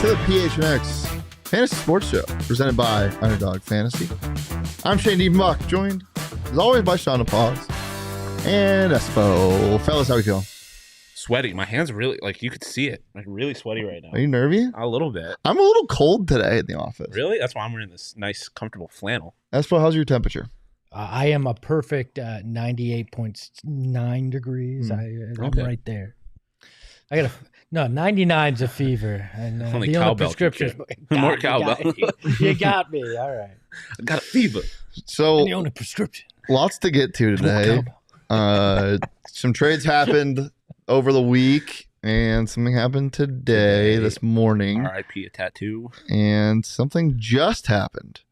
the PHNX Fantasy Sports Show, presented by Underdog Fantasy. I'm Shane Diebenbach, joined, as always, by Shawn and Espo. Fellas, how we feeling? Sweaty. My hands are really, you could see it. Really sweaty right now. Are you nervy? A little bit. I'm a little cold today in the office. Really? That's why I'm wearing this nice, comfortable flannel. Espo, how's your temperature? I am a perfect 98.9 degrees. I'm right there. 99's a fever. And only the cowbell. Prescription. More cowbell. You got me. All right. I got a fever. So, the only prescription. Lots to get to today. Some trades happened over the week, and something happened today, this morning. R.I.P. a tattoo. And something just happened.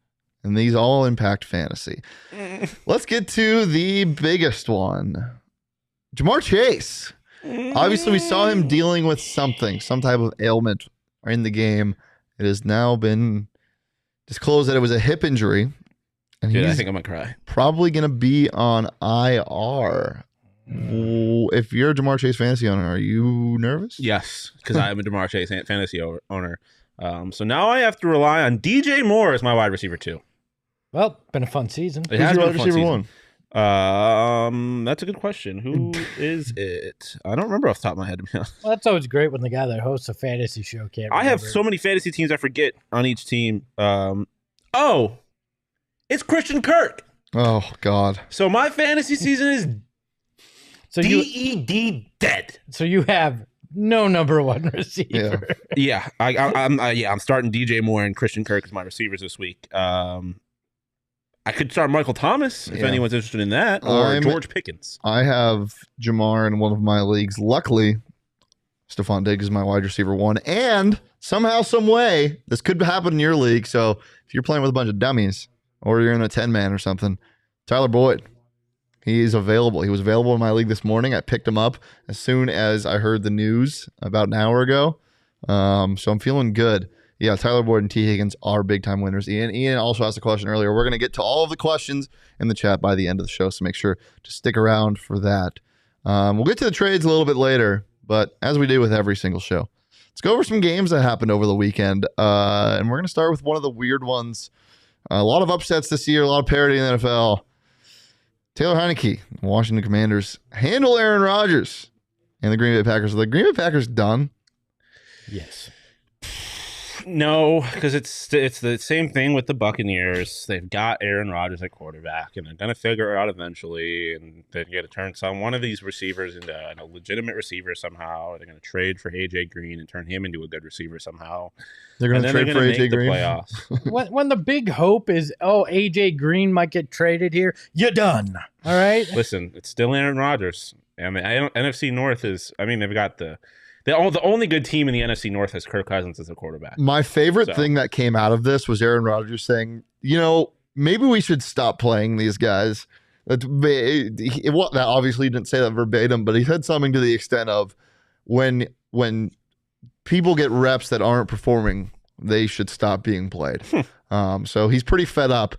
And these all impact fantasy. Let's get to the biggest one. Jamar Chase. Obviously, we saw him dealing with some type of ailment in the game. It has now been disclosed that it was a hip injury. And Dude, I think I'm going to cry. Probably going to be on IR. If you're a Jamar Chase fantasy owner, are you nervous? Yes, because I'm a Jamar Chase fantasy owner. So now I have to rely on DJ Moore as my wide receiver, too. Well, been a fun season. It has been a fun season. One? That's a good question. Who is it? I don't remember off the top of my head, to be honest. Well, that's always great when the guy that hosts a fantasy show can't remember. I have so many fantasy teams I forget on each team. It's Christian Kirk. Oh, God. So my fantasy season is dead. So you have no number one receiver. Yeah. I'm starting DJ Moore and Christian Kirk as my receivers this week. I could start Michael Thomas if anyone's interested in that, or George Pickens. I have Jamar in one of my leagues. Luckily, Stephon Diggs is my wide receiver one, and somehow, some way, this could happen in your league. So if you're playing with a bunch of dummies, or you're in a 10-man or something, Tyler Boyd, he's available. He was available in my league this morning. I picked him up as soon as I heard the news about an hour ago. So I'm feeling good. Yeah, Tyler Boyd and T. Higgins are big-time winners. Ian also asked a question earlier. We're going to get to all of the questions in the chat by the end of the show, so make sure to stick around for that. We'll get to the trades a little bit later, but as we do with every single show, let's go over some games that happened over the weekend. And we're going to start with one of the weird ones. A lot of upsets this year, a lot of parity in the NFL. Taylor Heineke, Washington Commanders, handle Aaron Rodgers and the Green Bay Packers. Are the Green Bay Packers done? Yes. No, because it's the same thing with the Buccaneers. They've got Aaron Rodgers at quarterback, and they're going to figure it out eventually, and they're going to turn one of these receivers into a legitimate receiver somehow. They're going to trade for A.J. Green and turn him into a good receiver somehow. They're going to trade for A.J. Green? when the big hope is, A.J. Green might get traded here, you're done. All right? Listen, it's still Aaron Rodgers. I mean, NFC North is, they've got the only good team in the NFC North has Kirk Cousins as a quarterback. My favorite thing that came out of this was Aaron Rodgers saying, maybe we should stop playing these guys. That obviously didn't say that verbatim, but he said something to the extent of when people get reps that aren't performing, they should stop being played. So he's pretty fed up.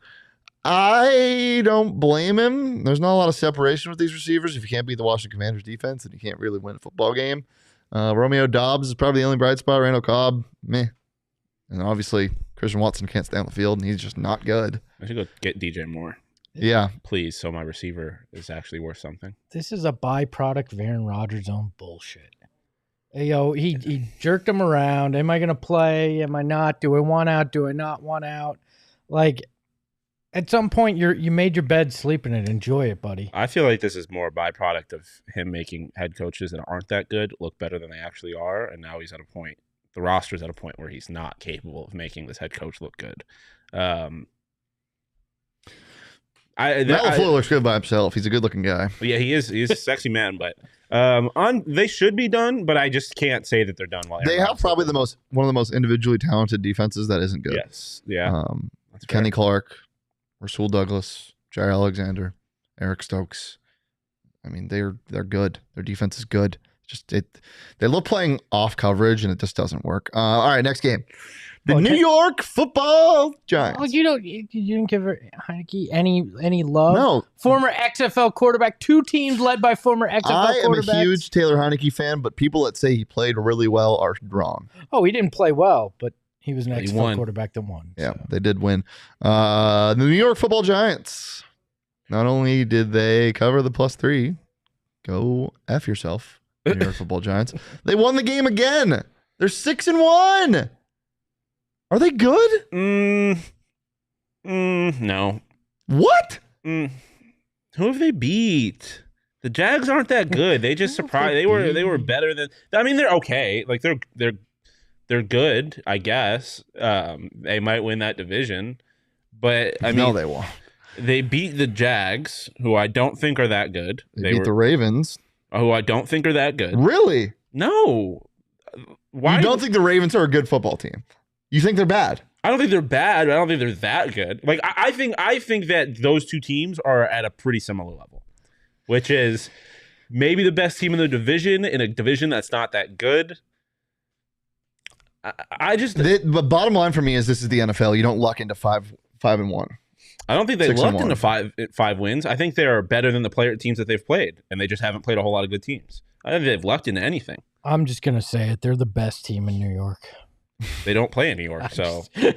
I don't blame him. There's not a lot of separation with these receivers. If you can't beat the Washington Commanders defense, then you can't really win a football game. Romeo Dobbs is probably the only bright spot. Randall Cobb, meh. And obviously, Christian Watson can't stay on the field, and he's just not good. I should go get DJ Moore. Yeah. Please, so my receiver is actually worth something. This is a byproduct of Aaron Rodgers' own bullshit. He jerked him around. Am I going to play? Am I not? Do I want out? Do I not want out? At some point, you made your bed, sleep in it. Enjoy it, buddy. I feel like this is more a byproduct of him making head coaches that aren't that good look better than they actually are, and now he's at a point. The roster's at a point where he's not capable of making this head coach look good. Matt LaFleur looks good by himself. He's a good-looking guy. Yeah, he is. He's a sexy man, but they should be done. But I just can't say that they're done. While they have probably one of the most individually talented defenses that isn't good. Yes, yeah. Kenny Clark, Rasul Douglas, Jair Alexander, Eric Stokes. I mean, they're good. Their defense is good. They love playing off coverage, and it just doesn't work. All right, next game. The New York Football Giants. Oh, you didn't give Heineke any love. No. Former XFL quarterback. 2 teams led by former XFL I quarterbacks. am a huge Taylor Heineke fan, but people that say he played really well are wrong. Oh, he didn't play well, but he was an But he XFL won. quarterback that won. Yeah, so. they did win. The New York Football Giants. Not only did they cover the +3, go F yourself, New York Football Giants. They won the game again. They're 6-1. Are they good? No. What? Who have they beat? The Jags aren't that good. They just surprised. They were better than. I mean, they're okay. Like they're good, I guess. They might win that division, but I mean, No, they won't. They beat the Jags, who I don't think are that good. They beat the Ravens. Who I don't think are that good. Really? No. Why? You don't think the Ravens are a good football team? You think they're bad? I don't think they're bad, but I don't think they're that good. Like I think that those two teams are at a pretty similar level, which is maybe the best team in the division in a division that's not that good. The bottom line for me is this is the NFL. You don't luck into 5-1. I don't think they 6-1. lucked into five wins. I think they are better than the teams that they've played, and they just haven't played a whole lot of good teams. I don't think they've lucked into anything. I'm just gonna say it. They're the best team in New York. They don't play in New York, so they're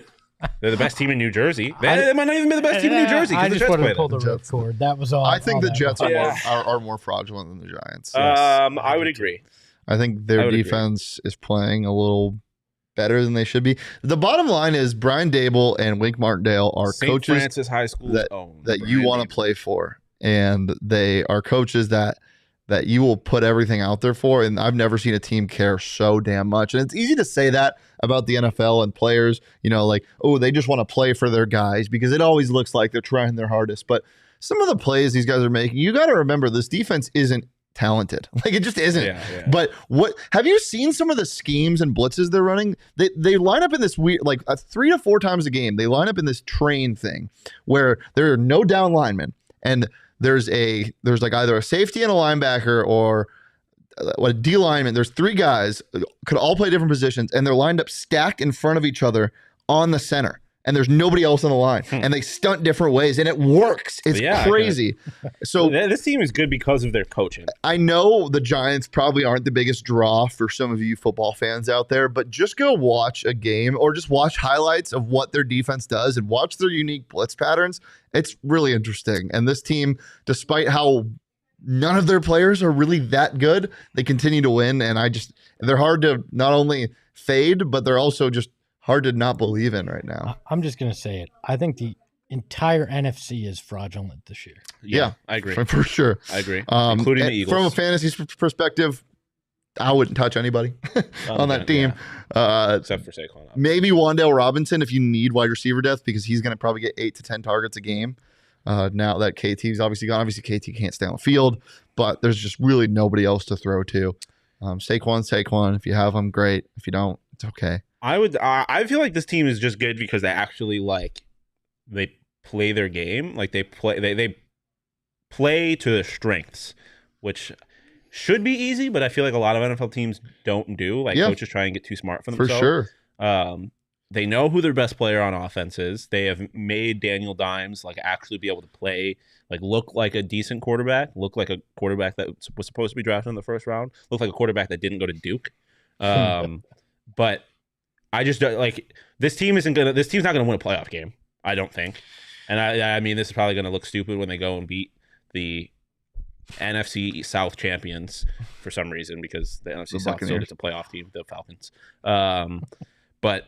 the best team in New Jersey. They might not even be the best team in New Jersey. I the just Jets wanted play to pull them. the ripcord. That was all. I think all the that Jets was. are more fraudulent than the Giants. I would agree. I think their defense is playing a little better than they should be. The bottom line is Brian Dable and Wink Martindale are St. coaches Francis High School that you want to play for, and they are coaches that you will put everything out there for. And I've never seen a team care so damn much. And it's easy to say that about the NFL and players, like, oh, they just want to play for their guys because it always looks like they're trying their hardest. But some of the plays these guys are making, you got to remember this defense isn't talented. Like it just isn't. Yeah. But what have you seen some of the schemes and blitzes they're running? They line up in this weird, like 3 to 4 times a game. They line up in this train thing where there are no down linemen and there's like either a safety and a linebacker or a D lineman. There's 3 guys could all play different positions and they're lined up stacked in front of each other on the center. And there's nobody else on the line, and they stunt different ways, and it works. It's crazy. So this team is good because of their coaching. I know the Giants probably aren't the biggest draw for some of you football fans out there, but just go watch a game or just watch highlights of what their defense does and watch their unique blitz patterns. It's really interesting. And this team, despite how none of their players are really that good, they continue to win. And they're hard to not only fade, but they're also just hard to not believe in right now. I'm just going to say it. I think the entire NFC is fraudulent this year. Yeah, I agree. For sure. I agree. Including the Eagles. From a fantasy perspective, I wouldn't touch anybody on that team. Yeah. Except for Saquon. Maybe Wan'Dale Robinson if you need wide receiver depth because he's going to probably get 8 to 10 targets a game. Now that KT's obviously gone. Obviously, KT can't stay on the field, but there's just really nobody else to throw to. Saquon. If you have him, great. If you don't, it's okay. I feel like this team is just good because they actually they play their game. Like they play to their strengths, which should be easy, but I feel like a lot of NFL teams don't do. Coaches try and get too smart for themselves. For sure. They know who their best player on offense is. They have made Daniel Dimes actually be able to play, look like a decent quarterback, look like a quarterback that was supposed to be drafted in the first round, look like a quarterback that didn't go to Duke. But I just don't this team isn't gonna. This team's not gonna win a playoff game. I don't think. And I mean, this is probably gonna look stupid when they go and beat the NFC South champions for some reason because the NFC South still gets a playoff team, the Falcons. But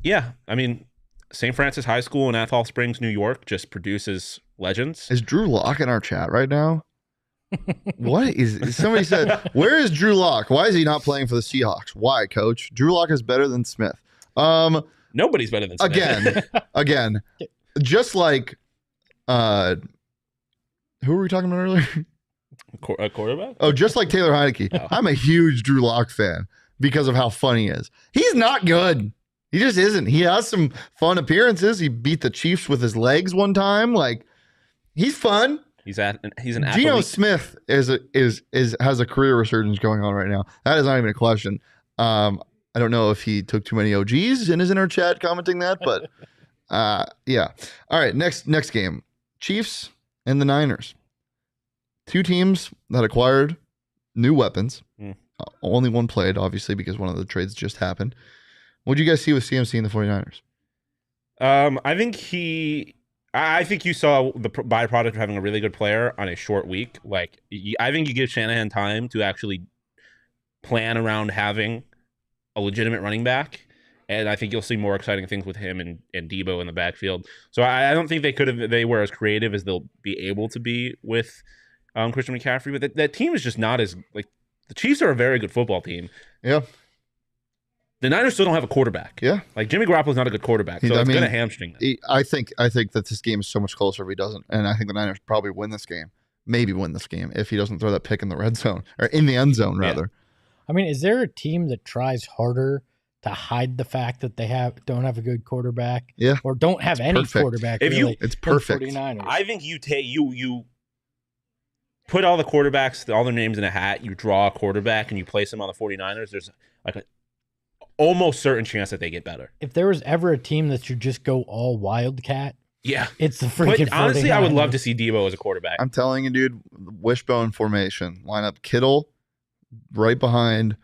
yeah, I mean, St. Francis High School in Athol Springs, New York, just produces legends. Is Drew Lock in our chat right now? What is somebody said? Where is Drew Lock? Why is he not playing for the Seahawks? Why, Coach? Drew Lock is better than Smith. Nobody's better than Smith. Again, just like who were we talking about earlier? A quarterback? Oh, just like Taylor Heineke. Oh. I'm a huge Drew Lock fan because of how fun he is. He's not good. He just isn't. He has some fun appearances. He beat the Chiefs with his legs one time. He's fun. He's an athlete. Geno Smith has a career resurgence going on right now. That is not even a question. I don't know if he took too many OGs in his inner chat commenting that, but yeah. All right, next game. Chiefs and the Niners. Two teams that acquired new weapons. Only one played, obviously, because one of the trades just happened. What did you guys see with CMC and the 49ers? I think you saw the byproduct of having a really good player on a short week. Like, I think you give Shanahan time to actually plan around having a legitimate running back, and I think you'll see more exciting things with him and Debo in the backfield. So I don't think they were as creative as they'll be able to be with Christian McCaffrey. But that team is just not as like the Chiefs are a very good football team. Yeah. The Niners still don't have a quarterback. Yeah. Like Jimmy Garoppolo's not a good quarterback, so it's going to hamstring them. I think that this game is so much closer if he doesn't. And I think the Niners probably win this game. Maybe win this game if he doesn't throw that pick in the red zone or in the end zone, rather. I mean, is there a team that tries harder to hide the fact that they don't have a good quarterback? Yeah. Or don't have any quarterback, really? It's perfect. 49ers. I think you put all the quarterbacks, all their names in a hat, you draw a quarterback, and you place them on the 49ers, there's like an almost certain chance that they get better. If there was ever a team that should just go all Wildcat, yeah, it's the freaking 49ers. Honestly, I would love to see Debo as a quarterback. I'm telling you, dude, wishbone formation. Line up Kittle right behind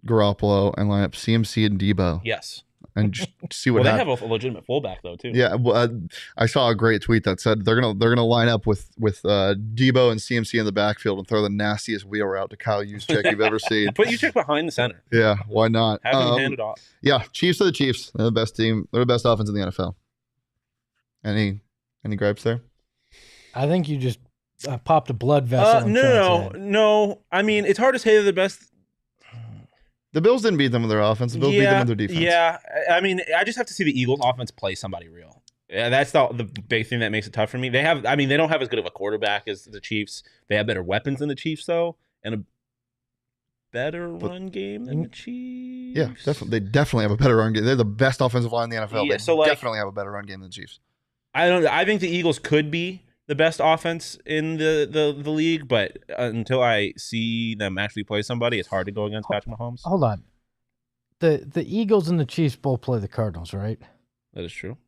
Garoppolo and line up CMC and Debo. Yes. And just see what happens. They have a legitimate fullback though too. Yeah, I saw a great tweet that said they're gonna line up with Debo and CMC in the backfield and throw the nastiest wheel route to Kyle Juszczyk you've ever seen. Put Juszczyk behind the center. Yeah, why not? Have him hand it off. Yeah, Chiefs are the Chiefs. They're the best team. They're the best offense in the NFL. Any gripes there? I think you just popped a blood vessel. No. I mean, it's hard to say they're the best. The Bills didn't beat them with their offense. The Bills beat them with their defense. Yeah, I mean, I just have to see the Eagles' offense play somebody real. Yeah, that's the big thing that makes it tough for me. They don't have as good of a quarterback as the Chiefs. They have better weapons than the Chiefs, though, and a better run game than the Chiefs. Yeah, definitely. They definitely have a better run game. They're the best offensive line in the NFL. Yeah, they definitely have a better run game than the Chiefs. I think the Eagles could be the best offense in the league, but until I see them actually play somebody, it's hard to go against Patrick Mahomes. Hold on. The Eagles and the Chiefs both play the Cardinals, right? That is true.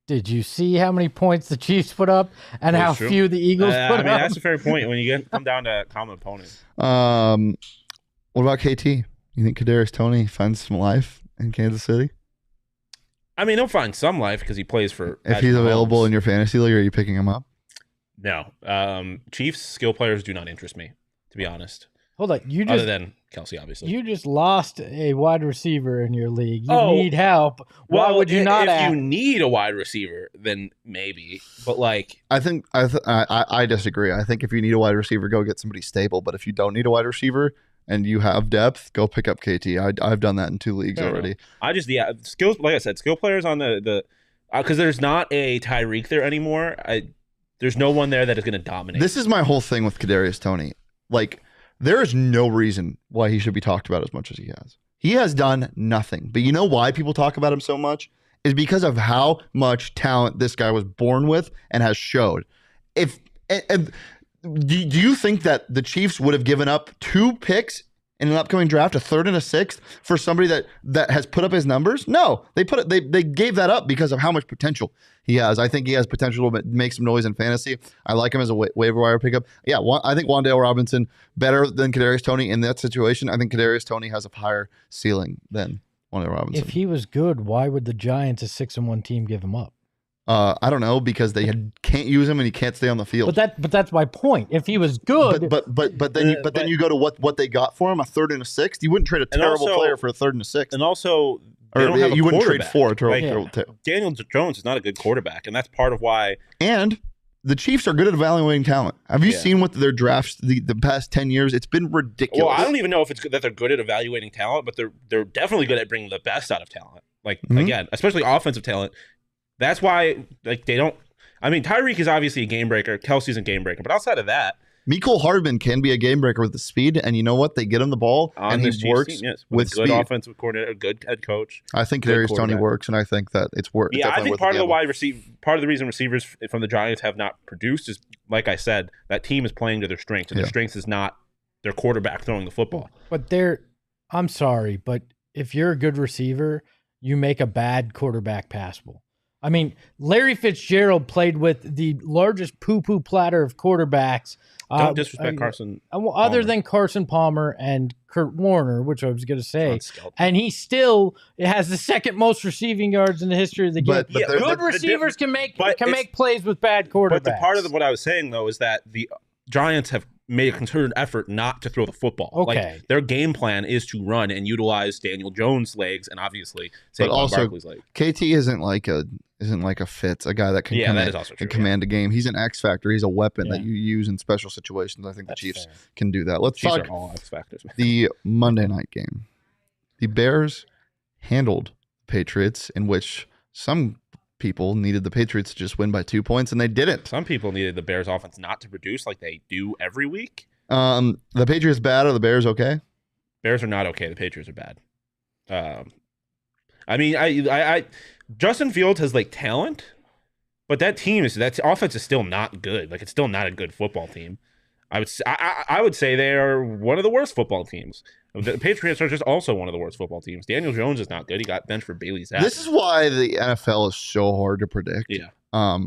Did you see how many points the Chiefs put up and how few the Eagles put up? That's a fair point when you come down to common opponents. What about KT? You think Kadarius Toney finds some life in Kansas City? I mean, he'll find some life because he plays for. If he's available in your fantasy league, are you picking him up? No. Chiefs skill players do not interest me, to be honest. Hold on. Other than Kelsey, obviously. You just lost a wide receiver in your league. You need help. Why would you not If you need a wide receiver, then maybe. But like, I disagree. I think if you need a wide receiver, go get somebody stable. But if you don't need a wide receiver and you have depth, go pick up KT. I've done that in 2 leagues already. Skills. Like I said, skill players on the because there's not a Tyreek there anymore. There's no one there that is going to dominate. This is my whole thing with Kadarius Toney. Like, there is no reason why he should be talked about as much as he has. He has done nothing. But you know why people talk about him so much? Is because of how much talent this guy was born with and has showed. Do you think that the Chiefs would have given up 2 picks in an upcoming draft, a 3rd and a 6th, for somebody that has put up his numbers? No, they gave that up because of how much potential he has. I think he has potential to make some noise in fantasy. I like him as a waiver wire pickup. Yeah, I think Wan'Dale Robinson better than Kadarius Toney in that situation. I think Kadarius Toney has a higher ceiling than Wan'Dale Robinson. If he was good, why would the Giants, a 6-1 team, give him up? I don't know, because they can't use him and he can't stay on the field. But that's my point. If he was good, but then you go to what they got for him, a 3rd and a 6th. You wouldn't trade a terrible player for a 3rd and a 6th. And also, you wouldn't trade for a Daniel Jones is not a good quarterback, and that's part of why. And the Chiefs are good at evaluating talent. Have you seen what their drafts the past 10 years? It's been ridiculous. Well, I don't even know if it's good that they're good at evaluating talent, but they're definitely good at bringing the best out of talent. Like again, especially offensive talent. That's why, like, they don't. I mean, Tyreek is obviously a game breaker. Kelsey's a game breaker, but outside of that, Mecole Hardman can be a game breaker with the speed, and you know what? They get him the ball, and he works with good speed. Offensive coordinator, good head coach. I think Kadarius Toney works, and I think that it's worth. Yeah, I think part of the reason receivers from the Giants have not produced is, like I said, that team is playing to their strengths, and their strength is not their quarterback throwing the football. But I'm sorry, but if you're a good receiver, you make a bad quarterback passable. I mean, Larry Fitzgerald played with the largest poo-poo platter of quarterbacks. Don't disrespect Carson. Other than Carson Palmer and Kurt Warner, which I was going to say. And he still has the second most receiving yards in the history of the game. But good receivers can make plays with bad quarterbacks. But the part of what I was saying, though, is that the Giants have made a concerted effort not to throw the football. Okay. Like, their game plan is to run and utilize Daniel Jones' legs and obviously Saquon Barkley's legs. KT isn't like a Fitz, a guy that can command a game. He's an X factor. He's a weapon that you use in special situations. I think the Chiefs can do that. Let's talk all X factors. The Monday night game. The Bears handled the Patriots, in which some people needed the Patriots to just win by 2 points, and they didn't. Some people needed the Bears offense not to produce like they do every week. The Patriots bad, or the Bears okay? Bears are not okay. The Patriots are bad. I mean, I Justin Fields has like talent, but that offense is still not good. Like, it's still not a good football team. I would say they are one of the worst football teams. The Patriots are just also one of the worst football teams. Daniel Jones is not good. He got benched for Bailey Zappi. This is why the NFL is so hard to predict. Yeah.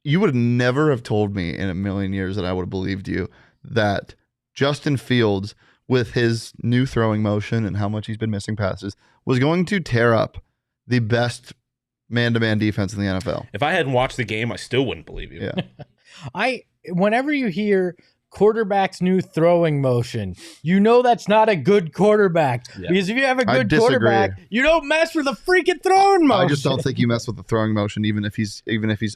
You would never have told me in a million years that I would have believed you that Justin Fields, with his new throwing motion and how much he's been missing passes, was going to tear up the best man-to-man defense in the NFL. If I hadn't watched the game, I still wouldn't believe you. Yeah. Whenever you hear quarterback's new throwing motion, you know that's not a good quarterback. Yeah. Because if you have a good quarterback, you don't mess with a freaking throwing motion. I just don't think you mess with the throwing motion, even if he's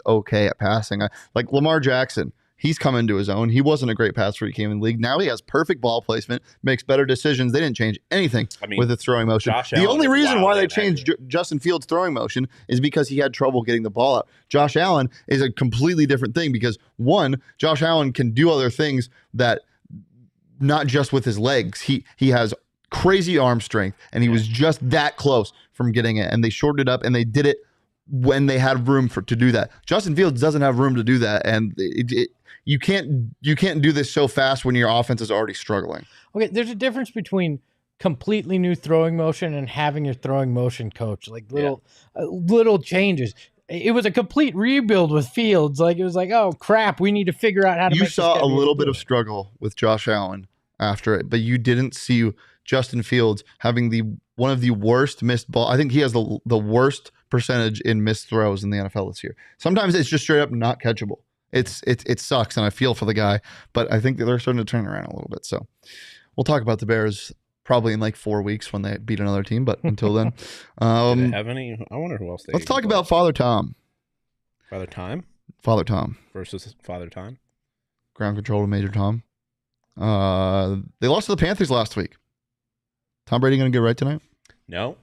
okay at passing. Like Lamar Jackson, he's come into his own. He wasn't a great passer when he came in the league. Now he has perfect ball placement, makes better decisions. They didn't change anything with his throwing motion. The only reason why they changed Justin Fields' throwing motion is because he had trouble getting the ball out. Josh Allen is a completely different thing because, one, Josh Allen can do other things that not just with his legs. He has crazy arm strength, and he was just that close from getting it. And they shortened it up, and they did it when they had room to do that. Justin Fields doesn't have room to do that, and you can't do this so fast when your offense is already struggling. Okay, there's a difference between completely new throwing motion and having your throwing motion coach, like little changes. It was a complete rebuild with Fields. Like, it was like, oh crap, we need to figure out how to. You saw a little bit of struggle with Josh Allen after it, but you didn't see Justin Fields having one of the worst missed ball. I think he has the worst percentage in missed throws in the NFL this year. Sometimes it's just straight up not catchable. It sucks, and I feel for the guy, but I think that they're starting to turn around a little bit. So we'll talk about the Bears probably in like 4 weeks when they beat another team, but until then. Do they have any? I wonder who else they Let's talk about Father Tom. Father Time? Father Tom. Versus Father Time? Ground control to Major Tom. They lost to the Panthers last week. Tom Brady going to get right tonight? No.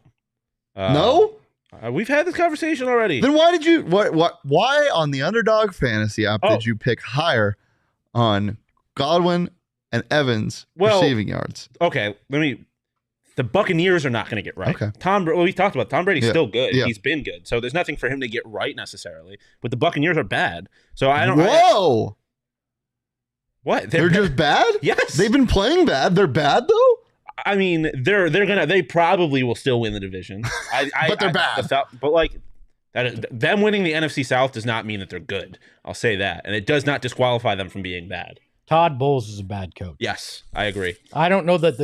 No? We've had this conversation already. Then why did you? Why on the Underdog Fantasy app did you pick higher on Godwin and Evans receiving yards? Okay, the Buccaneers are not going to get right. Okay. We talked about Tom Brady's still good. Yeah. He's been good, so there's nothing for him to get right necessarily. But the Buccaneers are bad, so I don't. Whoa! What? They're just bad? Yes. They've been playing bad. They're bad though. I mean, they probably will still win the division. But they're bad. But like them winning the NFC South does not mean that they're good. I'll say that, and it does not disqualify them from being bad. Todd Bowles is a bad coach. Yes, I agree. I don't know that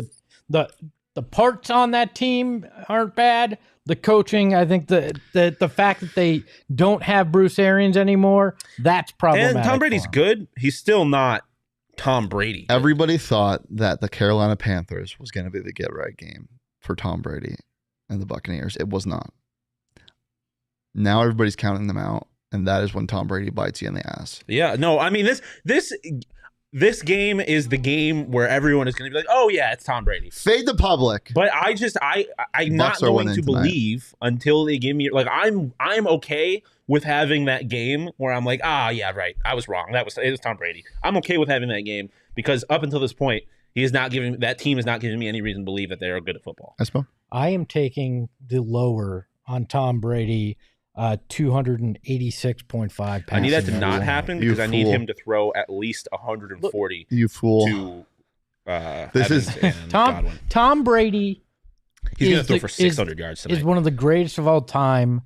the parts on that team aren't bad. The coaching, I think the fact that they don't have Bruce Arians anymore, that's problematic. And Tom Brady's good. He's still not Tom Brady. Everybody thought that the Carolina Panthers was going to be the get-right game for Tom Brady and the Buccaneers. It was not. Now everybody's counting them out, and that is when Tom Brady bites you in the ass. Yeah, no, I mean, this game is the game where everyone is going to be like, oh, yeah, it's Tom Brady. Fade the public. But I'm not going to believe until they give me, like, I'm okay with having that game where I'm like, yeah, right, I was wrong. It was Tom Brady. I'm okay with having that game because up until this point, that team is not giving me any reason to believe that they are good at football. Espo? I am taking the lower on Tom Brady, 286.5. I need that to not happen because I need him to throw at least 140. You fool. To this Evans is and Godwin. Tom Brady He's going to throw for 600 yards tonight. Is one of the greatest of all time.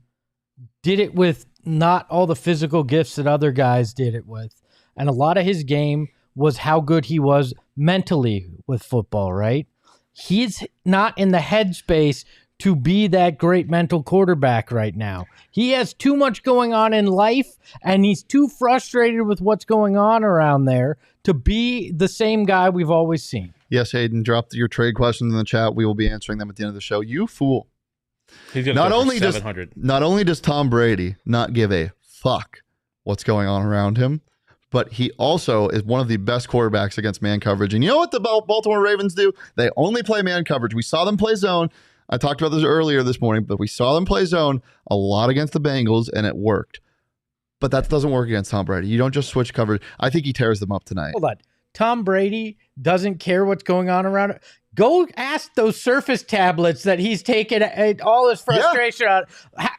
Did it with not all the physical gifts that other guys did it with. And a lot of his game was how good he was mentally with football, right? He's not in the headspace to be that great mental quarterback right now. He has too much going on in life, and he's too frustrated with what's going on around there to be the same guy we've always seen. Yes, Hayden, drop your trade questions in the chat. We will be answering them at the end of the show. You fool. He's gonna Not throw for only does 700. not only does Tom Brady not give a fuck what's going on around him, but he also is one of the best quarterbacks against man coverage. And you know what the Baltimore Ravens do? They only play man coverage. We saw them play zone. I talked about this earlier this morning, but we saw them play zone a lot against the Bengals, and it worked. But that doesn't work against Tom Brady. You don't just switch coverage. I think he tears them up tonight. Hold on. Tom Brady doesn't care what's going on around it. Go ask those Surface tablets that he's taken all his frustration on.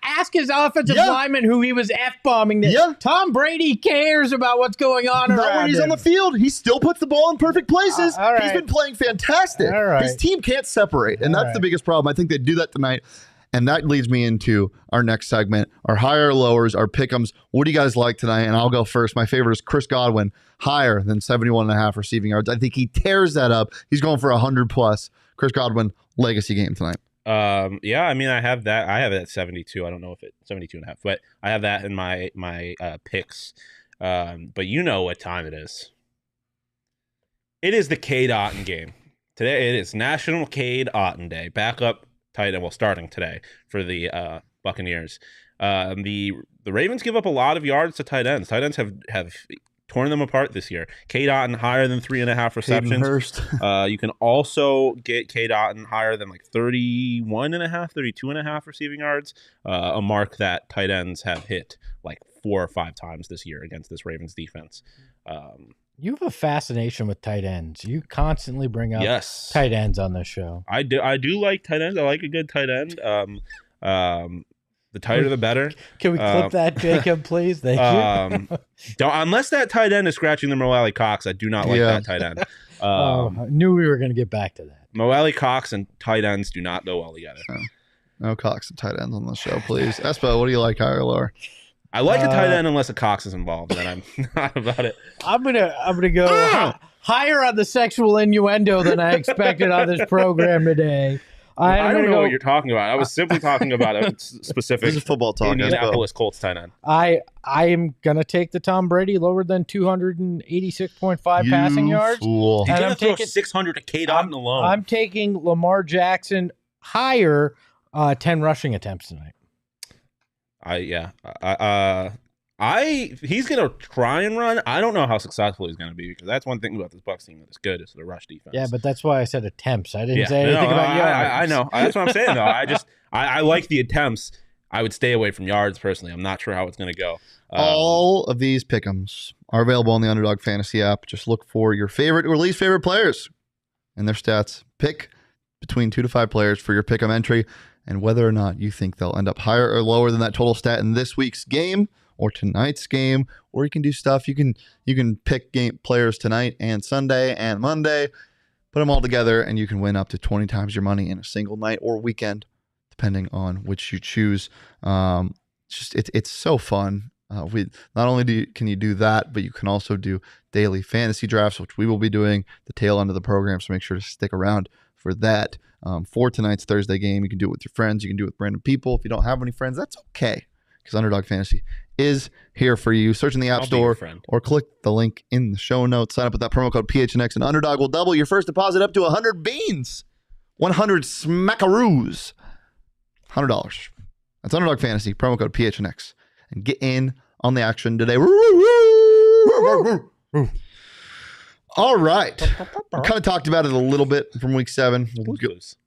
Ask his offensive lineman who he was F-bombing. Tom Brady cares about what's going on around Not when he's him. on the field. He still puts the ball in perfect places. All right. He's been playing fantastic. All right. His team can't separate, and that's the biggest problem. I think they do that tonight. And that leads me into our next segment, our higher lowers, our pick'ems. What do you guys like tonight? And I'll go first. My favorite is Chris Godwin, higher than 71.5 receiving yards. I think he tears that up. He's going for 100 plus. Chris Godwin, legacy game tonight. Yeah, I mean, I have that. I have it at 72. I don't know if it's 72.5, but I have that in my picks. But you know what time it is. It is the Cade Otton game. Today it is National Cade Otton Day. Backup tight end, well, starting today for the Buccaneers. The Ravens give up a lot of yards to tight ends. Tight ends have torn them apart this year. Cade Otton higher than 3.5 receptions. You can also get Cade Otton higher than like 31.5, 32.5 receiving yards. A mark that tight ends have hit like 4 or 5 times this year against this Ravens defense. You have a fascination with tight ends. You constantly bring up tight ends on this show. I do like tight ends. I like a good tight end. The tighter the better. Can we clip that, Jacob, please? Thank you. Unless that tight end is scratching the Moelle Cox, I do not like that tight end. I knew we were going to get back to that. Moelle Cox and tight ends do not go well together. No Cox and tight ends on the show, please. Espo, what do you like, higher or lower? I like a tight end unless a Cox is involved, then I'm not about it. I'm gonna go higher on the sexual innuendo than I expected on this program today. I don't know what you're talking about. I was simply talking about a specific This is football talk, Indianapolis Colts tight end. I am gonna take the Tom Brady lower than 286.5 passing yards. Fool. He's gonna throw 600 to Cade Otton alone. I'm taking Lamar Jackson higher, 10 rushing attempts tonight. He's gonna try and run. I don't know how successful he's gonna be because that's one thing about this Bucs team that is good is the rush defense. Yeah, but that's why I said attempts. I didn't say anything about yards. I know. That's what I'm saying though. I like the attempts. I would stay away from yards personally. I'm not sure how it's gonna go. All of these pick'ems are available on the Underdog Fantasy app. Just look for your favorite or least favorite players and their stats. Pick between 2 to 5 players for your pick'em entry, and whether or not you think they'll end up higher or lower than that total stat in this week's game or tonight's game. Or you can do stuff. You can pick game players tonight and Sunday and Monday, put them all together, and you can win up to 20 times your money in a single night or weekend, depending on which you choose. It's so fun. We not only can you do that, but you can also do daily fantasy drafts, which we will be doing the tail end of the program. So make sure to stick around for that. For tonight's Thursday game, you can do it with your friends. You can do it with random people. If you don't have any friends, that's okay, because Underdog Fantasy is here for you. Search in the App Store or click the link in the show notes. Sign up with that promo code PHNX, and Underdog will double your first deposit up to 100 beans, 100 smackaroos, $100. That's Underdog Fantasy, promo code PHNX, and get in on the action today. All right. We kind of talked about it a little bit from week 7.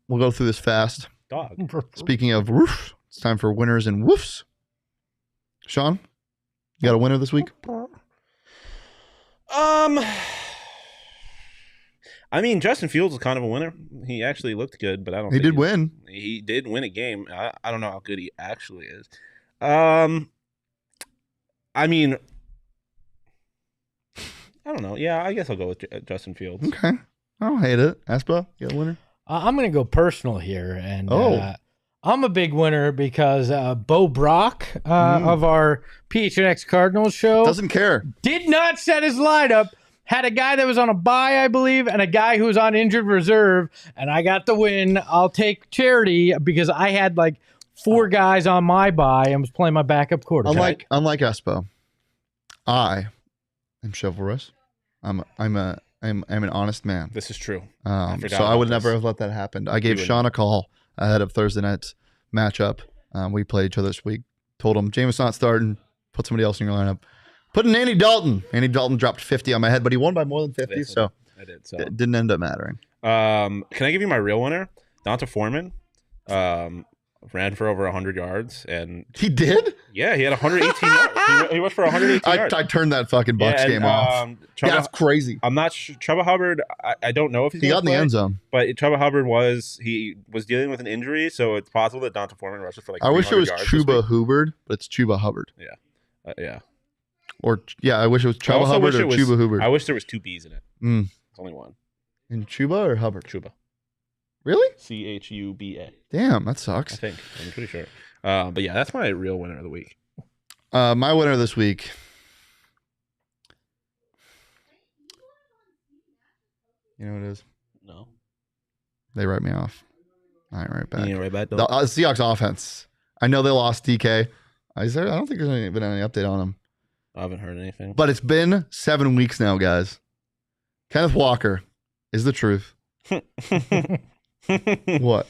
We'll go through this fast. Dog. Speaking of woof, it's time for winners and woofs. Shawn, you got a winner this week? I mean, Justin Fields was kind of a winner. He actually looked good, but I don't. He did win. He did win a game. I don't know how good he actually is. I mean, I don't know. Yeah, I guess I'll go with Justin Fields. Okay, I don't hate it. Espo, you got a winner? I'm going to go personal here, and Oh. I'm a big winner because Bo Brock of our PHNX Cardinals show Doesn't care. did not set his lineup. Had a guy that was on a bye, I believe, and a guy who was on injured reserve, and I got the win. I'll take charity because I had like 4 guys on my bye and was playing my backup quarterback. Unlike Espo, I am chivalrous. I'm an honest man. This is true. So forgot I would about never this. have let that happen. I gave wouldn't. Shawn a call ahead of Thursday night's matchup. We played each other this week. Told him, Jameis not starting. Put somebody else in your lineup. Put in Andy Dalton. Andy Dalton dropped 50 on my head, but he won by more than 50, so I did. So it didn't end up mattering. can I give you my real winner? Donta Foreman ran for over 100 yards, and He did? yeah, he had 118 yards. He went for 118 yards. I turned that fucking Bucks game off. Chuba, That's crazy. I'm not sure. Chuba Hubbard, I don't know if he's He gonna got in the play, end zone. but Chuba Hubbard was dealing with an injury, so it's possible that Donta Foreman rushes for like. I wish it 300 was yards this Chuba week. Hubbard, but it's Chuba Hubbard. Yeah. Or, I wish it was I Chuba also Hubbard wish or it was- Chuba Hubbard. I wish there was 2 B's in it. Mm. It's only one. In Chuba or Hubbard? Chuba. Really? CHUBA. Damn, that I sucks. think. I'm pretty sure. But yeah, that's my real winner of the week. My winner this week. You know what it is? No. They write me off. I ain't right back. Yeah, right back. The Seahawks offense. I know they lost DK. I don't think there's been any update on them. I haven't heard anything. But it's been 7 weeks now, guys. Kenneth Walker is the truth. What?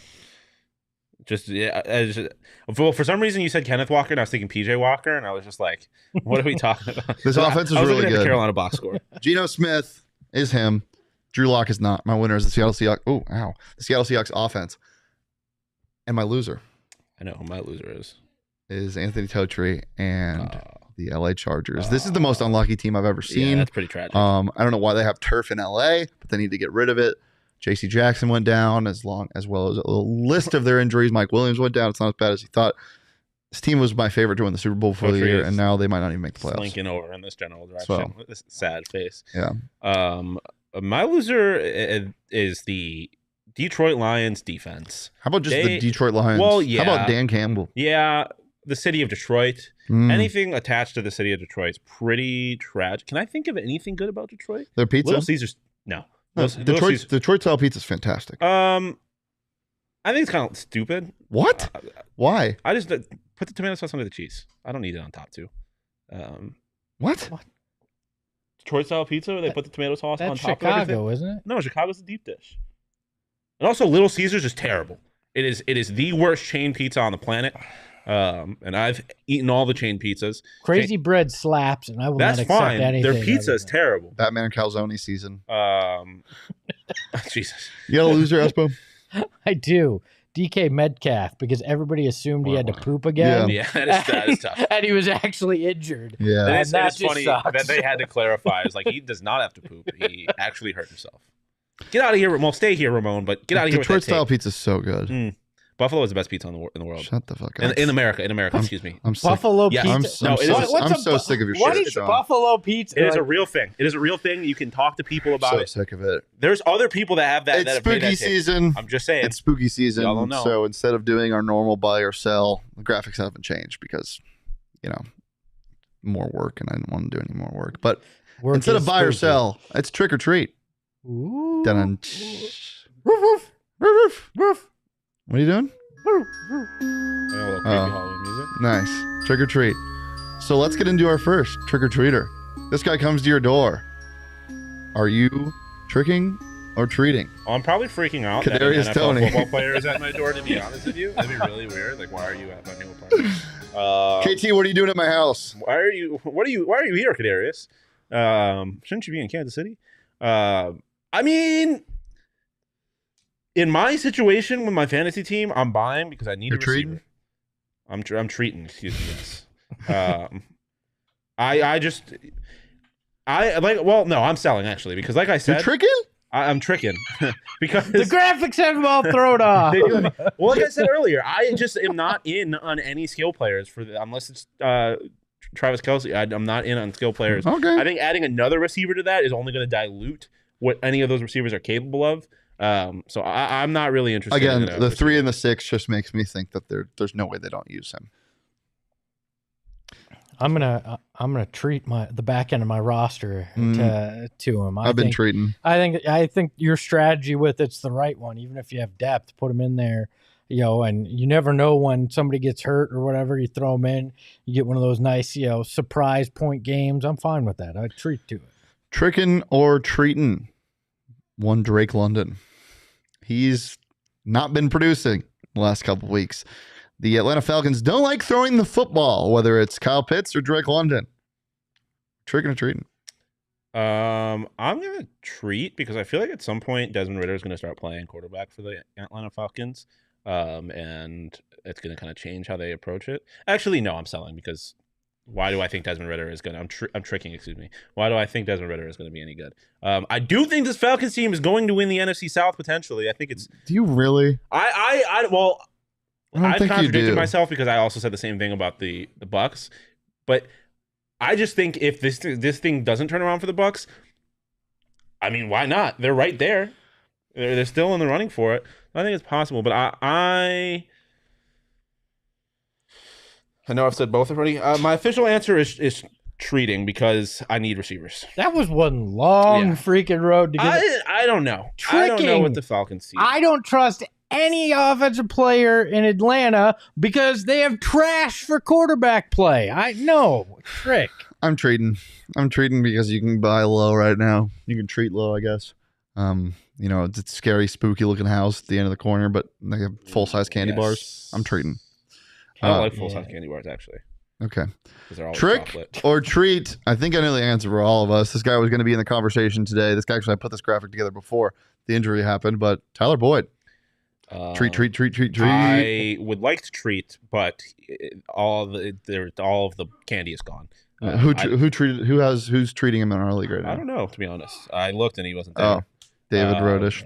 Well, for some reason you said Kenneth Walker, and I was thinking PJ Walker, and I was just like, "What are we talking about?" This offense is I was really looking at the good. Carolina box score. Geno Smith is him. Drew Lock is not. My winner is the Seattle Seahawks. Oh, ow. The Seattle Seahawks offense. And my loser I know who my loser is. Anthony Totri and the LA Chargers. This is the most unlucky team I've ever Yeah, seen. that's pretty tragic. I don't know why they have turf in LA, but they need to get rid of it. JC Jackson went down as well as a little list of their injuries. Mike Williams went down. It's not as bad as he thought. This team was my favorite to win the Super Bowl before the Totri year, is and now they might not even make the playoffs. Slinking over in this general direction So- with this sad face. Yeah. My loser is the Detroit Lions defense. How about just the Detroit Lions? Well, yeah. How about Dan Campbell? Yeah, the city of Detroit. Mm. Anything attached to the city of Detroit is pretty tragic. Can I think of anything good about Detroit? Their pizza? Little Caesars. No. No, Little Caesars. Detroit style pizza is fantastic. I think it's kind of stupid. What? Why? I just put the tomato sauce under the cheese. I don't need it on top too. What? Detroit style pizza where they put the tomato sauce on That's top of everything. Chicago, isn't it? No, Chicago's the deep dish. And also, Little Caesars is terrible. It is the worst chain pizza on the planet. And I've eaten all the chain pizzas. Crazy bread slaps, and I will That's not accept fine. anything. Their pizza is other terrible. Batman and Calzone season. Jesus. You got a loser, Espo? than- I do. DK Metcalf, because everybody assumed he had to poop again. Yeah, that is tough. And he was actually injured. Yeah. That And is, that that is just funny sucks. that they had to clarify. It's like he does not have to poop. He actually hurt himself. Get out of here. Well, stay here, Ramon, but get out of here Detroit with that style tape. pizza is so good. Buffalo is the best pizza in the world. Shut the fuck up. In America, excuse me. I'm sick. Buffalo Yeah, pizza. No, it is- I'm so sick of your What shit, is Sean. Buffalo pizza? It is a Like, real thing. It is a real thing. You can talk to people about So it. sick of it. There's other people that have that. It's that have made spooky that tape. season. I'm just saying. It's spooky season. Y'all don't know. So instead of doing our normal buy or sell, the graphics haven't changed because, more work, and I didn't want to do any more work. But work instead is of buy or spooky. sell, it's trick or treat. Ooh. Dun-dun. Roof, Roof. roof, What are you doing? roof, roof. A little creepy Oh. Halloween music. Nice. Trick or treat. So let's get into our first trick or treater. This guy comes to your door. Are you tricking or treating? Oh, I'm probably freaking out. That Kadarius an NFL Toney. football player is at my door. To be honest with you, that'd be really weird. Like, why are you at my new apartment? KT, what are you doing at my house? Why are you here, Kadarius? Shouldn't you be in Kansas City? I mean, in my situation with my fantasy team, I'm buying because I need You're a receiver. treating? I'm treating. Excuse me. Yes. I'm selling actually because, like I You're said, tricking? I'm tricking because The graphics have them all thrown off. they do. Well, like I said earlier, I just am not in on any skill players unless it's Travis Kelce. I'm not in on skill players. Okay. I think adding another receiver to that is only going to dilute what any of those receivers are capable of. So I'm not really interested. Again, in the 3 and the 6 just makes me think that there's no way they don't use him. I'm gonna treat the back end of my roster to him. I've been treating. I think your strategy with it's the right one. Even if you have depth, put him in there. And you never know when somebody gets hurt or whatever. You throw them in, you get one of those nice, surprise point games. I'm fine with that. I treat to it. Tricking or treating? One Drake London. He's not been producing the last couple of weeks. The Atlanta Falcons don't like throwing the football, whether it's Kyle Pitts or Drake London. Tricking or treating? I'm gonna treat because I feel like at some point Desmond Ridder is gonna start playing quarterback for the Atlanta Falcons. And it's going to kind of change how they approach it. Actually, no, I'm selling because why do I think Desmond Ridder is going to – I'm tricking, excuse me. Why do I think Desmond Ridder is going to be any good? I do think this Falcons team is going to win the NFC South potentially. I think it's – Do you really? I contradicted do. myself because I also said the same thing about the Bucks. But I just think if this thing doesn't turn around for the Bucks, I mean, why not? They're right there. They're still in the running for it. I think it's possible, but I know I've said both already. My official answer is treating because I need receivers. That was one long freaking road to get. I don't know. Tricking. I don't know what the Falcons see. I don't trust any offensive player in Atlanta because they have trash for quarterback play. Trick. I'm treating. Because you can buy low right now. You can treat low, I guess. It's a scary, spooky looking house at the end of the corner, but they have full size candy bars. I'm treating. I like full size candy bars actually. Okay. Trick chocolate. Or treat? I think I know the answer for all of us. This guy was going to be in the conversation today. I put this graphic together before the injury happened, but Tyler Boyd. Treat. I would like to treat, but all of the candy is gone. Who's treating him in our league right now? I don't know, to be honest. I looked and he wasn't there. Oh, David Rodish.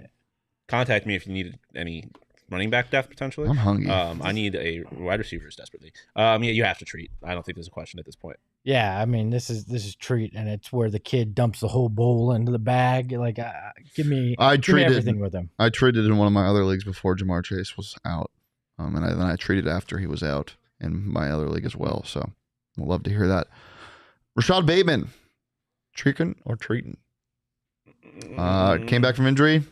Contact me if you need any running back depth potentially. I'm hungry. I need a wide receivers desperately. You have to treat. I don't think there's a question at this point. Yeah, I mean this is treat, and it's where the kid dumps the whole bowl into the bag. Like, give me everything with him. I traded in one of my other leagues before Jamar Chase was out, and then I traded after he was out in my other league as well. So I'd love to hear that. Rashad Bateman, tricking or treating? Came back from injury.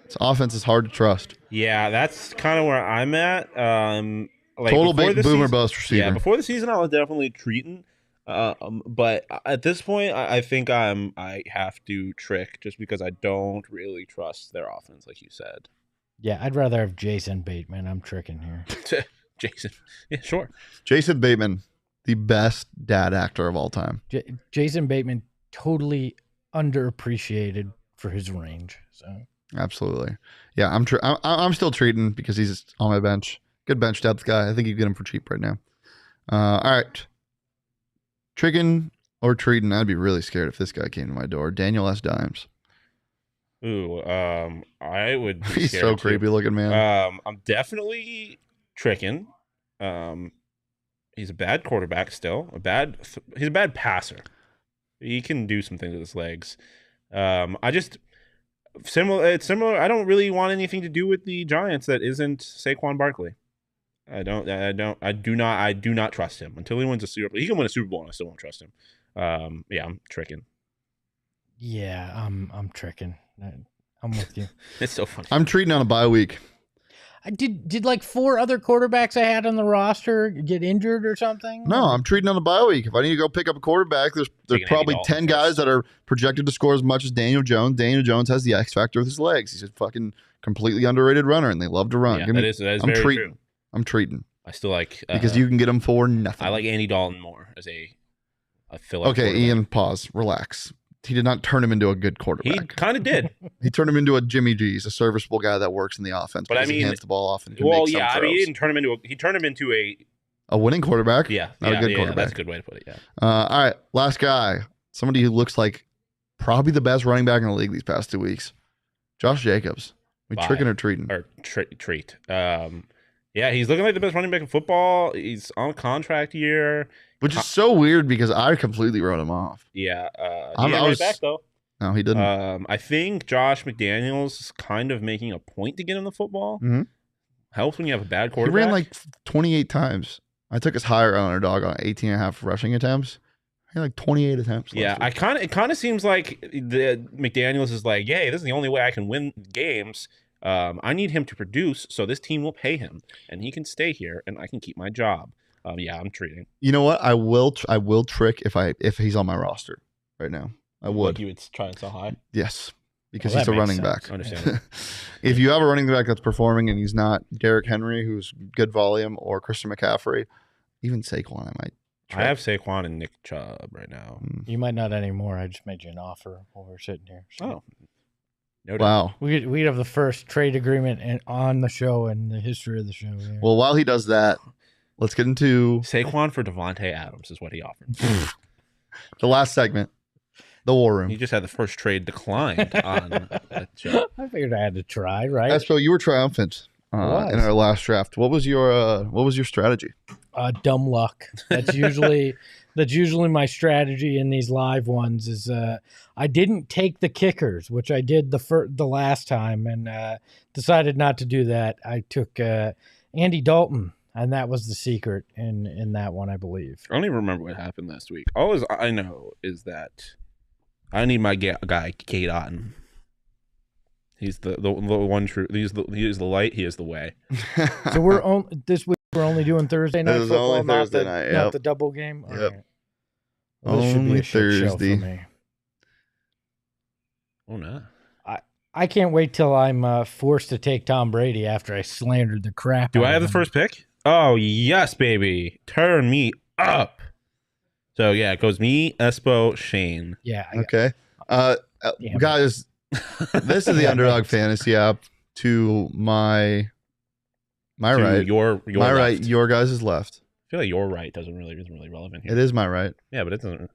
His offense is hard to trust. Yeah, that's kind of where I'm at. Total big boomer bust receiver. Yeah, before the season, I was definitely treating. But at this point, I think I have to trick just because I don't really trust their offense, like you said. Yeah, I'd rather have Jason Bateman. I'm tricking here. Jason. Yeah, sure. Jason Bateman, the best dad actor of all time. Jason Bateman, totally underappreciated for his range. So absolutely, yeah. I'm still treating because he's on my bench. Good bench depth guy. I think you get him for cheap right now. All right, tricking or treating? I'd be really scared if this guy came to my door. Daniel S. Dimes. Ooh, I would. Be He's so creepy looking, man. I'm definitely tricking. He's a bad quarterback still. He's a bad passer. He can do some things with his legs. It's similar. I don't really want anything to do with the Giants that isn't Saquon Barkley. I do not trust him until he wins a Super Bowl. He can win a Super Bowl and I still won't trust him. I'm tricking. Yeah, I'm tricking. I'm with you. It's so funny. I'm treating on a bye week. I did like 4 other quarterbacks I had on the roster get injured or something? No, I'm treating on a bye week. If I need to go pick up a quarterback, there's probably 10 guys that are projected to score as much as Daniel Jones. Daniel Jones has the X factor with his legs. He's a fucking completely underrated runner, and they love to run. Yeah, that is very true. I'm treating. I still like because you can get him for nothing. I like Andy Dalton more as a fill-up. Okay, Ian, pause, relax. He did not turn him into a good quarterback. He kind of did. He turned him into a Jimmy G. He's a serviceable guy that works in the offense. But I mean, he hands the ball off and can well, make some yeah. throws. I mean, he didn't turn him into. He turned him into a winning quarterback. Yeah, not a good quarterback. That's a good way to put it. Yeah. All right, last guy. Somebody who looks like probably the best running back in the league these past 2 weeks. Josh Jacobs. We tricking or treating? Or treat. Yeah, he's looking like the best running back in football. He's on contract year. Which is so weird because I completely wrote him off. Yeah. I was back though. No, he didn't. I think Josh McDaniels is kind of making a point to get him the football. Mm-hmm. Helps when you have a bad He quarterback. ran like 28 times. I took his higher underdog on 18 and a half rushing attempts. He had like 28 attempts. Yeah, last week. it kind of seems like the McDaniels is like, yay, this is the only way I can win games. I need him to produce, so this team will pay him, and he can stay here, and I can keep my job. Yeah, I'm treating. You know what? I will trick if he's on my roster right now. I would. Like you would try and sell high. Yes, because Well, he's a that makes running back. sense. I understand. If you have a running back that's performing and he's not Derrick Henry, who's good volume, or Christian McCaffrey, even Saquon, I might. I have Saquon and Nick Chubb right now. You might not anymore. I just made you an offer while we're sitting here. So. Oh, noted. Wow. We have the first trade agreement on the show in the history of the show. Here. Well, while he does that, let's get into Saquon for Devontae Adams is what he offered. the last segment, the war room. He just had the first trade declined on that show. I figured I had to try, right? Espo, you were triumphant in our last draft. What was your strategy? Dumb luck. That's usually my strategy in these live ones. Is I didn't take the kickers, which I did the last time, and decided not to do that. I took Andy Dalton, and that was the secret in that one, I believe. I don't even remember what happened last week. All I know is that I need my guy, Kate Otten. He's the one true. He is the light. He is the way. So this week we're only doing Thursday night was football, only not Thursday the, night, not yep. the double game. All Yep. right. Well, this should be Only a shit show Thursday. for me. Oh no! I can't wait till I'm forced to take Tom Brady after I slandered the crap. Do out I have of the him. first pick? Oh yes, baby! Turn me up. So yeah, it goes me, Espo, Shane. Yeah. Okay. Damn it. Guys, this is the Underdog Fantasy app to my To right. your My left. right, your guys' left. I feel like your right isn't really relevant here. It is my right. Yeah, but it doesn't.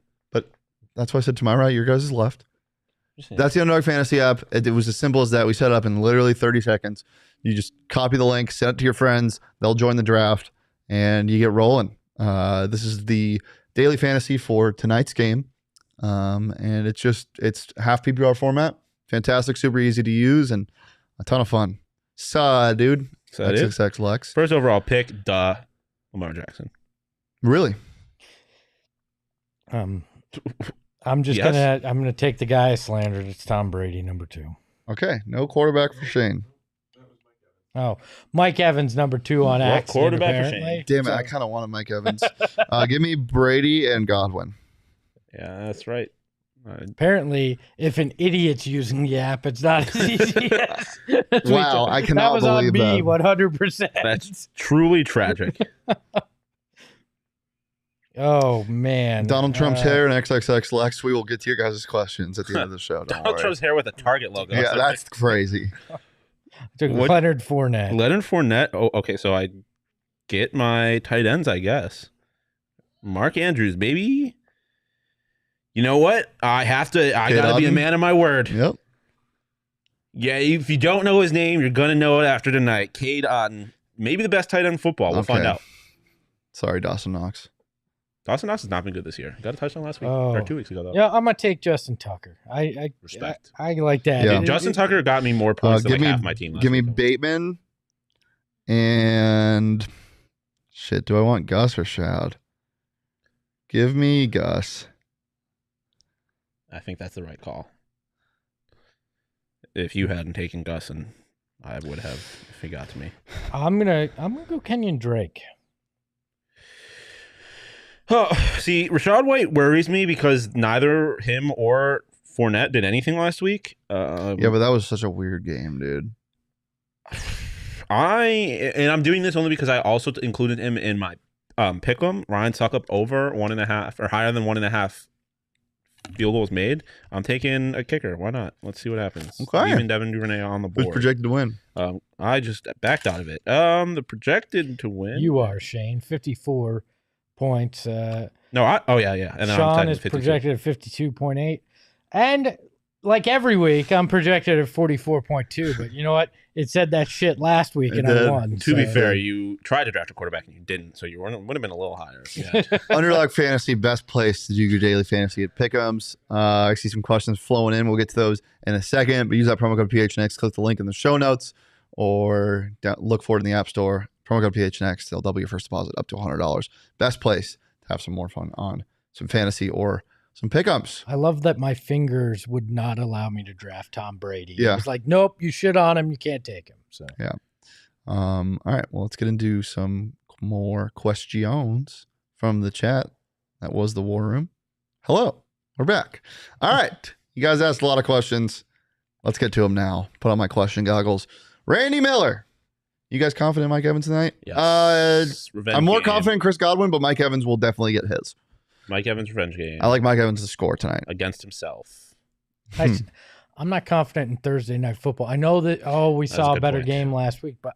That's why I said to my right, your guys' left. Just saying. That's the Underdog Fantasy app. It was as simple as that. We set it up in literally 30 seconds. You just copy the link, send it to your friends. They'll join the draft, and you get rolling. This is the daily fantasy for tonight's game. And it's half PPR format. Fantastic, super easy to use, and a ton of fun. Dude. So that is XXX Lex. first overall pick. Lamar Jackson. Really? I'm just Yes. gonna take the guy I slandered. It's Tom Brady, number 2. Okay. No quarterback for Shane. Oh, Mike Evans, number 2 on Well, accident. quarterback for apparently. Damn it. I kind of wanted Mike Evans. Give me Brady and Godwin. Yeah, that's right. Apparently, if an idiot's using the app, it's not as easy as Wow, I cannot that was on believe me, that. 100%. That's truly tragic. Oh man, Donald Trump's hair and XXX Lex. We will get to your guys' questions at the end of the show. Don't Donald worry. Trump's hair with a Target logo. Yeah, that's crazy. took What- Leonard Fournette. Leonard Fournette. Oh, okay. So I get my tight ends, I guess. Mark Andrews, baby. You know what? I gotta be a Otten? man of my word. Yep. Yeah, if you don't know his name, you're gonna know it after tonight. Cade Otten, maybe the best tight end in football. We'll find Okay. out. Sorry, Dawson Knox. Dawson Knox has not been good this year. Got a touchdown last week Oh. or 2 weeks ago though. Yeah, I'm gonna take Justin Tucker. I Respect. I like that. Yeah. Justin Tucker got me more points than give like me half my team. Last give me week. Bateman and shit. Do I want Gus or Shad? Give me Gus. I think that's the right call. If you hadn't taken Gus, and I would have if he got to me. I'm gonna go Kenyon Drake. Oh, see, Rashad White worries me because neither him or Fournette did anything last week. Yeah, but that was such a weird game, dude. I'm doing this only because I also included him in my pick'em. Ryan Suckup over 1.5 or higher than 1.5 field goals made. I'm taking a kicker. Why not? Let's see what happens. Okay. Even Devin Duvernay on the Who's board. projected to win? I just backed out of it. The projected to win. You are Shane, 54 points. No, yeah. And then I'm Shawn taking is 52. projected at 52.8, and like every week, I'm projected at 44.2, but you know what? It said that shit last week, and I won. To be fair, you tried to draft a quarterback and you didn't, so you would have been a little higher. Yeah. Underdog Fantasy, best place to do your daily fantasy at Pick'ems. I see some questions flowing in. We'll get to those in a second, but use that promo code PHNX. Click the link in the show notes or look for it in the App Store. Promo code PHNX. They'll double your first deposit up to $100. Best place to have some more fun on some fantasy or some Pick'ems. I love that my fingers would not allow me to draft Tom Brady. Yeah. It was like, nope, you shit on him. You can't take him. So yeah. All right. Well, let's get into some more questions from the chat. That was the War Room. Hello. We're back. All right. You guys asked a lot of questions. Let's get to them now. Put on my question goggles. Randy Miller. You guys confident in Mike Evans tonight? Yes. I'm more confident in Chris Godwin, but Mike Evans will definitely get his. Mike Evans' revenge game. I like Mike Evans to score tonight. Against himself. I'm not confident in Thursday night football. I know that, we saw a better game last week, but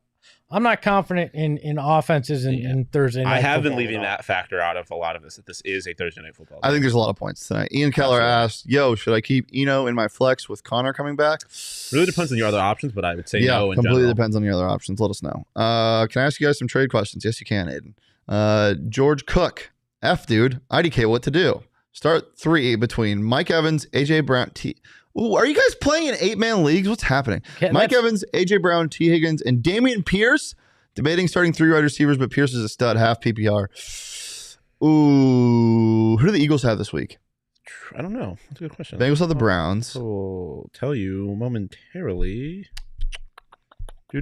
I'm not confident in offenses in Thursday night I have been football leaving that factor out of a lot of this, that this is a Thursday night football game. I think there's a lot of points tonight. Ian Keller asked, should I keep Eno in my flex with Connor coming back? Really depends on your other options, but I would say no in completely general. Depends on your other options. Let us know. Can I ask you guys some trade questions? Yes, you can, Aiden. George Cook. Dude. IDK, what to do? Start 3 between Mike Evans, AJ Brown, Ooh, are you guys playing in 8-man leagues? What's happening? Mike Evans, AJ Brown, T. Higgins, and Damian Pierce. Debating starting 3 wide receivers, but Pierce is a stud, half PPR. Ooh, who do the Eagles have this week? I don't know. That's a good question. Bengals have the Browns. I'll tell you momentarily. I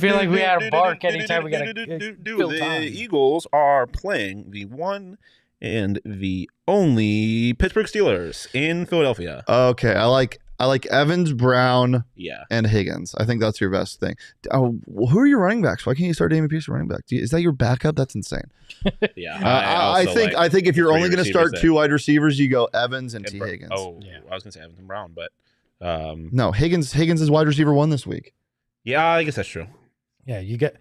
feel like we had a bark anytime we got a The Eagles are playing the one and the only Pittsburgh Steelers in Philadelphia. Okay, I like Evans, Brown, Yeah, and Higgins. I think that's your best thing. Who are your running backs? Why can't you start Damian Pierce running back? Is that your backup? That's insane. Yeah, I think if you're only going to start 2 wide receivers, you go Evans and T. Higgins. I was going to say Evans and Brown, but no, Higgins is wide receiver 1 this week. Yeah, I guess that's true. Yeah, you get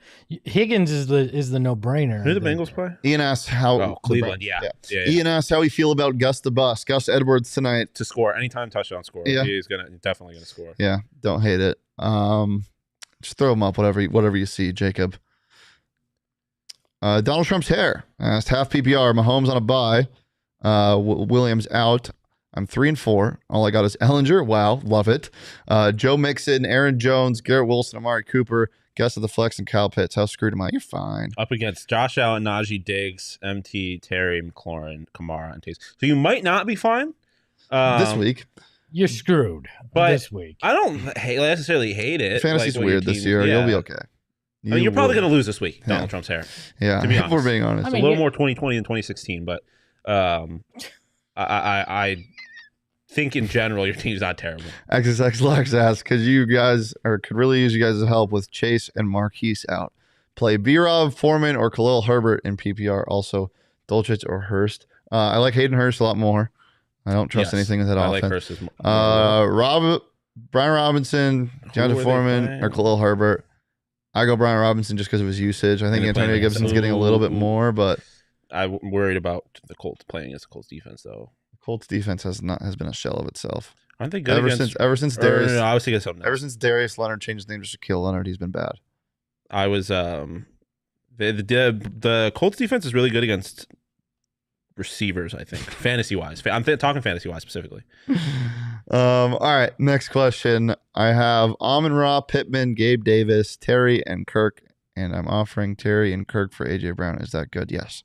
Higgins is the no brainer. Who do the Bengals play? Ian asks how Cleveland. Yeah. Ian asks how we feel about Gus the Bus, Gus Edwards tonight to score anytime touchdown score. Yeah. He's definitely gonna score. Yeah, don't hate it. Just throw him up, whatever you see, Jacob. Donald Trump's hair asked half PPR. Mahomes on a bye. Williams out. I'm 3-4. All I got is Ellinger. Wow, love it. Joe Mixon, Aaron Jones, Garrett Wilson, Amari Cooper. Guess of the flex and Kyle Pitts. How screwed am I? You're fine. Up against Josh Allen, Najee Diggs, MT, Terry, McLaurin, Kamara, and Taze. So you might not be fine this week. You're screwed. But this week, I don't necessarily hate it. Fantasy's weird this year. You'll be okay. You're probably going to lose this week. Donald Trump's hair. Yeah, to be honest. We're being honest. It's a little more 2020 than 2016, but I think in general your team's not terrible. XXX Lex asks, could really use you guys' help with Chase and Marquise out. Play B-Rob, Foreman, or Khalil Herbert in PPR. Also, Dolchich or Hurst. I like Hayden Hurst a lot more. I don't trust anything with that offense. I like Hurst more. Brian Robinson, Deontay Foreman, or Khalil Herbert. I go Brian Robinson just because of his usage. I think Antonio Gibson's getting a little bit more, but I'm worried about the Colts playing against the Colts defense, though. Colts defense has been a shell of itself. Aren't they good ever since Darius? I was thinking something. Ever since Darius Leonard changed his name to Shaquille Leonard, he's been bad. I was the Colts defense is really good against receivers. I think fantasy wise. I'm talking fantasy wise specifically. All right, next question. I have Amon-Ra, Pittman, Gabe Davis, Terry, and Kirk, and I'm offering Terry and Kirk for AJ Brown. Is that good? Yes.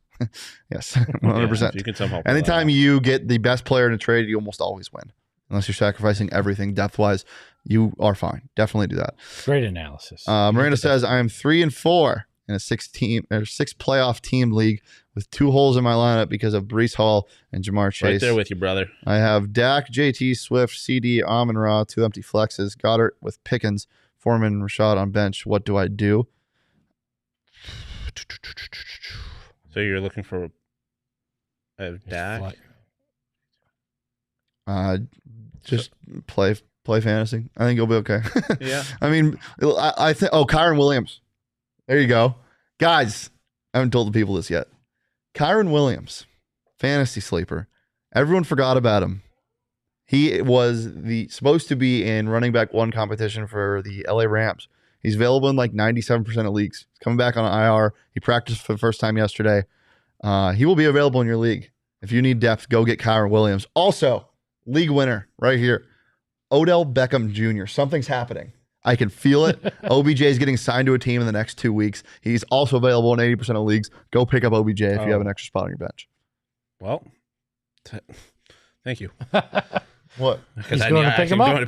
Yes, 100%. You can somehow anytime you get the best player in a trade, you almost always win. Unless you're sacrificing everything depth-wise, you are fine. Definitely do that. Great analysis. Miranda says, I am 3-4 in a 6 playoff team league with 2 holes in my lineup because of Breece Hall and Jamar Chase. Right there with you, brother. I have Dak, JT, Swift, CD, Amon-Ra, 2 empty flexes, Goddard with Pickens, Foreman, Rashad on bench. What do I do? So you're looking for a Dak? Just play fantasy. I think you'll be okay. Yeah. I mean, I think. Oh, Kyron Williams. There you go, guys. I haven't told the people this yet. Kyron Williams, fantasy sleeper, Everyone forgot about him. He was supposed to be in running back 1 competition for the LA Rams. He's available in like 97% of leagues. He's coming back on IR. He practiced for the first time yesterday. He will be available in your league. If you need depth, go get Kyron Williams. Also, league winner right here, Odell Beckham Jr. Something's happening. I can feel it. OBJ is getting signed to a team in the next 2 weeks. He's also available in 80% of leagues. Go pick up OBJ if you have an extra spot on your bench. Well, thank you. What? He's going to pick him up?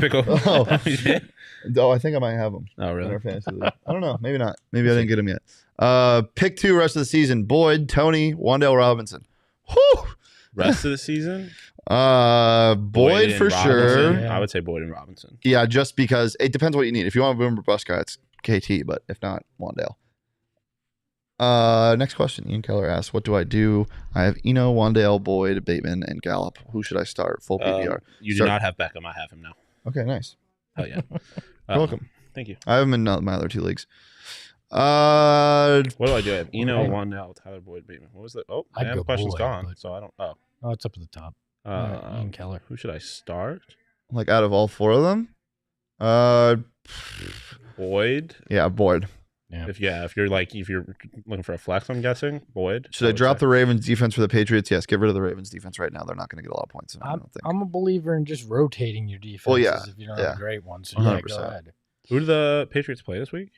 Oh, I think I might have him. Oh, really? I don't know. Maybe not. Maybe I didn't get him yet. Pick 2 rest of the season. Boyd, Tony, Wan'Dale Robinson. Whew! Rest of the season? Boyd for sure. Yeah. I would say Boyd and Robinson. Yeah, just because it depends what you need. If you want a boomer bust guy, it's KT, but if not, Wan'Dale. Next question. Ian Keller asks, what do I do? I have Eno, Wan'Dale, Boyd, Bateman, and Gallup. Who should I start? Full PPR. You do not have Beckham. I have him now. Okay, nice. Oh, yeah. You're welcome. Thank you. I have him in my other 2 leagues. What do I do? I have Eno, Wan'Dale, Tyler, Boyd, Bateman. What was that? Oh, I'd the go question's Boyd, gone, but- so I don't. Oh, it's up to the top. Ian Keller. Who should I start? Like out of all 4 of them? Boyd. Yeah, Boyd. Yeah. If you're looking for a flex, I'm guessing Boyd. Should I drop the Ravens defense for the Patriots? Yes, get rid of the Ravens defense right now. They're not going to get a lot of points. I don't think. I'm a believer in just rotating your defenses Well, yeah, if you don't have a great one. So 100%. go ahead. Who do the Patriots play this week?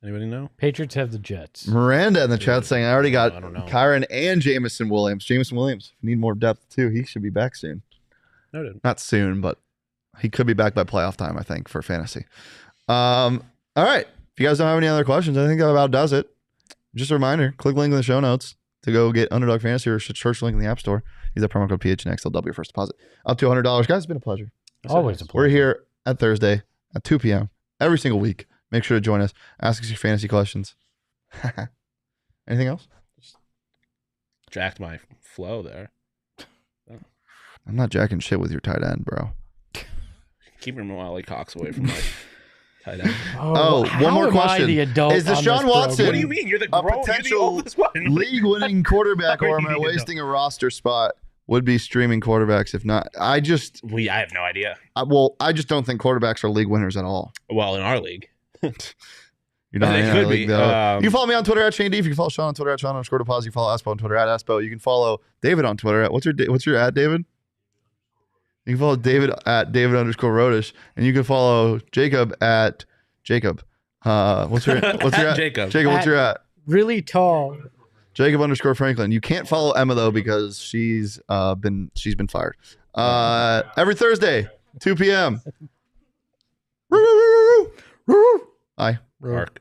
Anybody know? Patriots have the Jets. Miranda in the chat saying, I already got I don't know. Kyron and Jameson Williams. Jameson Williams, if you need more depth too, he should be back soon. Noted. Not soon, but he could be back by playoff time, I think, for fantasy. All right. If you guys don't have any other questions, I think that about does it. Just a reminder, click link in the show notes to go get Underdog Fantasy or search link in the App Store. Use that promo code PHNX. They'll double your first deposit. Up to $100. Guys, it's been a pleasure. Always a pleasure. We're here at Thursday at 2 p.m. every single week. Make sure to join us. Ask us your fantasy questions. Anything else? Jacked my flow there. I'm not jacking shit with your tight end, bro. Keep your Wally Cox away from my tight end. Oh, one more question. The adult Is on Deshaun this Watson program? What do you mean? You're the a grown, you're the potential oldest one. league-winning quarterback, or am I You don't. wasting a roster spot? Would be streaming quarterbacks if not. I I have no idea. just don't think quarterbacks are league winners at all. Well, in our league. You're not They in our could league, be. though. You can follow me on Twitter at Shane D. If you can follow Shawn on Twitter at Shawn_deposit. You follow Espo on Twitter at Espo. You can follow David on Twitter at what's your at, David? You can follow David at David_Rodish, and you can follow Jacob at Jacob. What's your at? Jacob. Jacob, what's your at? Really tall. Jacob_Franklin. You can't follow Emma though because she's been fired. Every Thursday, 2 p.m. Bye. Mark.